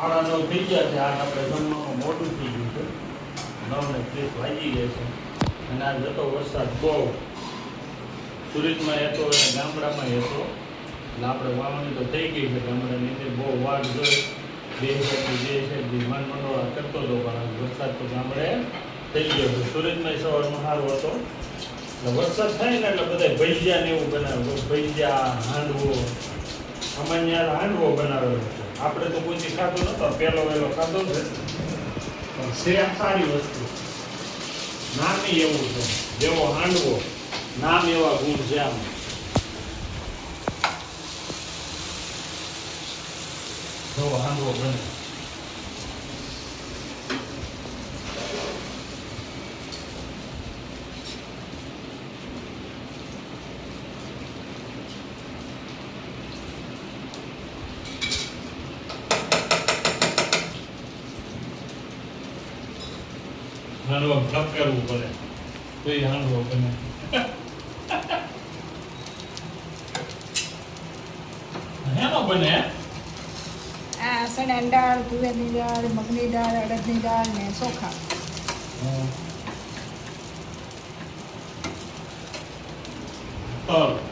આડા 9 થઈ ગયા છે. આજ આપણે જમવામાં મોડું થઈ ગયું છે. 9:30 વાગી ગયા છે અને આજ હતો વરસાદ બહુ. સુરતમાં હતો અને ગામડામાં હતો. એટલે આપણે વાવણી તો થઈ ગઈ છે ગામડાની અંદર. બહુ વાટ જોઈ 2 સાઈડથી મન મંડોળા કરતો હતો, પણ વરસાદ તો ગામડે થઈ ગયો છે. સુરતમાં સવારમાં સારો હતો. એટલે વરસાદ થાય ને એટલે બધા ભજીયા ને એવું બનાવે. ભજીયા, હાંડવો, અમારે યાર હાંડવો બનાવેલો છે. આપણે તો કોઈ ખાધો નતો, પહેલો વહેલો ખાધો છે. પણ સેમ સારી વસ્તુ, નામ એવું છે. જેવો હાંડવો નામ એવા ગુણ છે. આમ જેવો હાંડવો બને. હાંડવો ઢપ કરવું પડે તો એ હાંડવો બને. હેનો બને? આ ચણાની દાળ, તુવેરની દાળ, મગની દાળ, અડદની દાળ ને ચોખા. તલ